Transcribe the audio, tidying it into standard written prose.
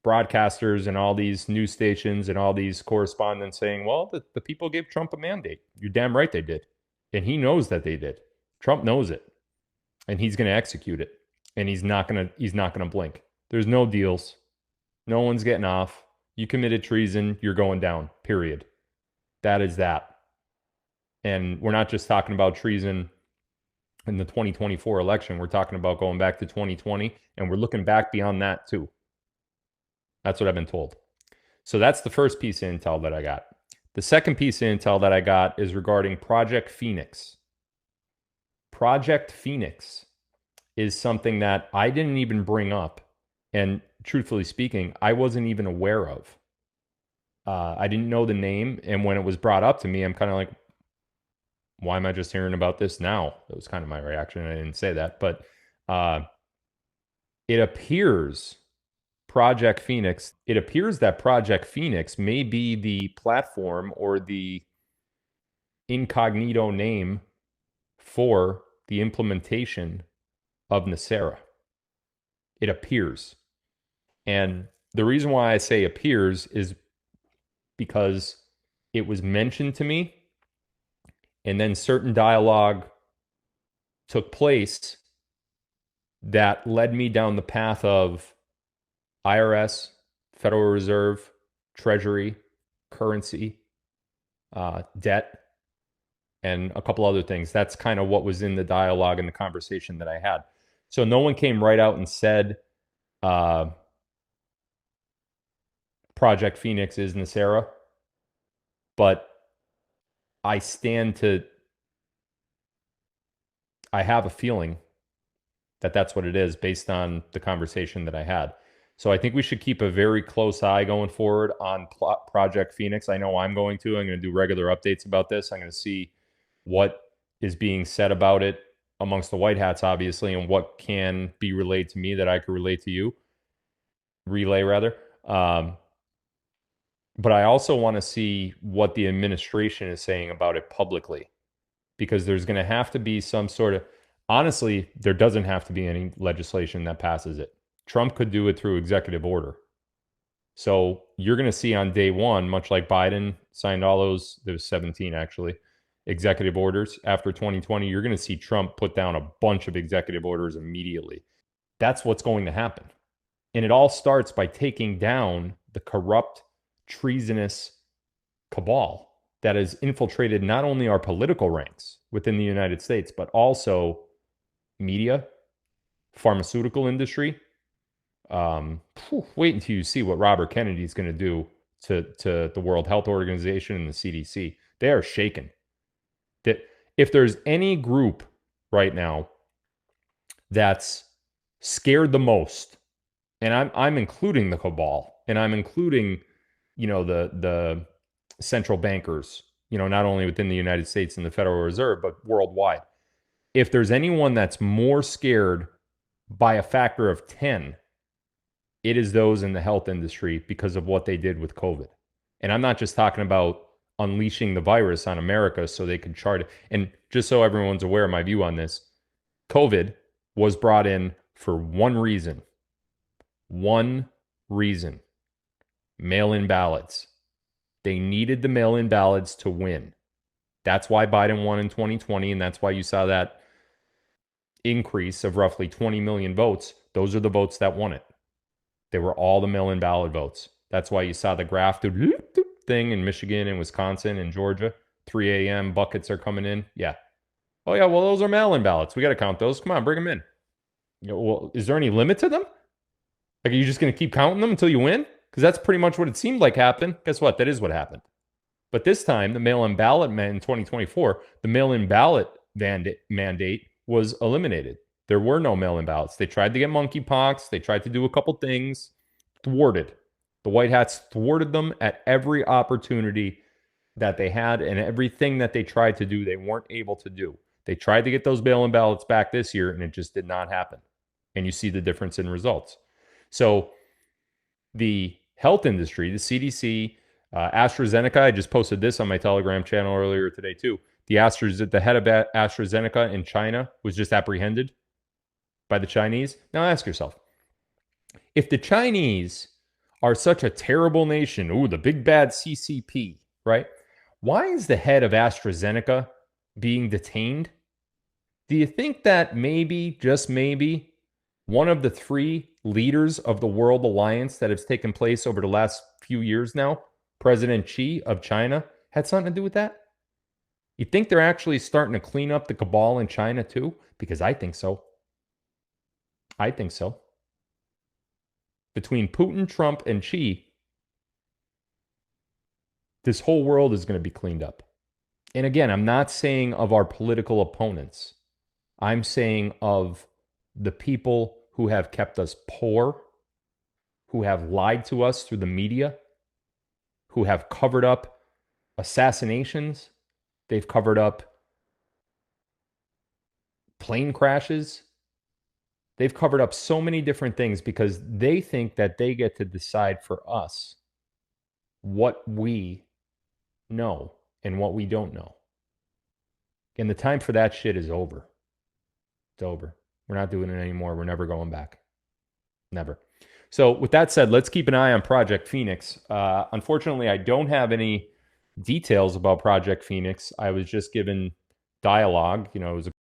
broadcasters and all these news stations and all these correspondents saying, well, the people gave Trump a mandate. You're damn right they did. And he knows that they did. Trump knows it. And he's going to execute it. And he's not going to blink. There's no deals. No one's getting off. You committed treason, you're going down, period. That is that. And we're not just talking about treason in the 2024 election. We're talking about going back to 2020, and we're looking back beyond that too. That's what I've been told. So that's the first piece of intel that I got. The second piece of intel that I got is regarding Project Phoenix. Project Phoenix is something that I didn't even bring up. And truthfully speaking, I wasn't even aware of. I didn't know the name. And when it was brought up to me, I'm kind of like, why am I just hearing about this now? That was kind of my reaction. I didn't say that. But it appears Project Phoenix, it appears that Project Phoenix may be the platform or the incognito name for the implementation of NESARA. It appears. And the reason why I say appears is because it was mentioned to me, and then certain dialogue took place that led me down the path of IRS, Federal Reserve, Treasury, currency, debt, and a couple other things. That's kind of what was in the dialogue and the conversation that I had. So no one came right out and said Project Phoenix is NESARA, but I have a feeling that that's what it is based on the conversation that I had. So I think we should keep a very close eye going forward on Project Phoenix. I know I'm going to. I'm going to do regular updates about this. I'm going to see what is being said about it amongst the white hats, obviously, and what can be relayed to me that I could relate to you. Relay, rather. But I also want to see what the administration is saying about it publicly, because there's going to have to be some sort of, honestly, there doesn't have to be any legislation that passes it. Trump could do it through executive order. So you're going to see on day one, much like Biden signed all those, there was 17 actually, executive orders after 2020, you're going to see Trump put down a bunch of executive orders immediately. That's what's going to happen. And it all starts by taking down the corrupt, treasonous cabal that has infiltrated not only our political ranks within the United States, but also media, pharmaceutical industry. Wait until you see what Robert Kennedy is going to do to the World Health Organization and the CDC. They are shaken. That if there's any group right now that's scared the most, and I'm including the cabal, and I'm including, the central bankers, not only within the United States and the Federal Reserve, but worldwide. If there's anyone that's more scared by a factor of 10, it is those in the health industry because of what they did with COVID. And I'm not just talking about unleashing the virus on America so they could chart it. And just so everyone's aware of my view on this, COVID was brought in for one reason. One reason. Mail-in ballots. They needed the mail-in ballots to win. That's why Biden won in 2020, and that's why you saw that increase of roughly 20 million votes. Those are the votes that won it. They were all the mail-in ballot votes. That's why you saw the graph thing in Michigan and Wisconsin and Georgia. 3 a.m. buckets are coming in. Yeah. Oh, yeah, well, those are mail-in ballots. We got to count those. Come on, bring them in. Well, is there any limit to them? Like, are you just going to keep counting them until you win? Because that's pretty much what it seemed like happened. Guess what? That is what happened. But this time, the mail-in ballot in 2024, the mail-in ballot mandate was eliminated. There were no mail-in ballots. They tried to get monkeypox. They tried to do a couple things. Thwarted. The White Hats thwarted them at every opportunity that they had, and everything that they tried to do, they weren't able to do. They tried to get those mail-in ballots back this year, and it just did not happen. And you see the difference in results. So the health industry, the CDC, AstraZeneca, I just posted this on my Telegram channel earlier today too. The head of AstraZeneca in China was just apprehended by the Chinese. Now ask yourself, if the Chinese are such a terrible nation. Ooh, the big bad CCP, right? Why is the head of AstraZeneca being detained? Do you think that maybe, just maybe, one of the three leaders of the World Alliance that has taken place over the last few years now, President Xi of China, had something to do with that? You think they're actually starting to clean up the cabal in China too? Because I think so. I think so. Between Putin, Trump, and Xi, this whole world is going to be cleaned up. And again, I'm not saying of our political opponents. I'm saying of the people who have kept us poor, who have lied to us through the media, who have covered up assassinations. They've covered up plane crashes. They've covered up so many different things because they think that they get to decide for us what we know and what we don't know. And the time for that shit is over. It's over. We're not doing it anymore. We're never going back. Never. So with that said, let's keep an eye on Project Phoenix. Unfortunately, I don't have any details about Project Phoenix. I was just given dialogue. You know, it was a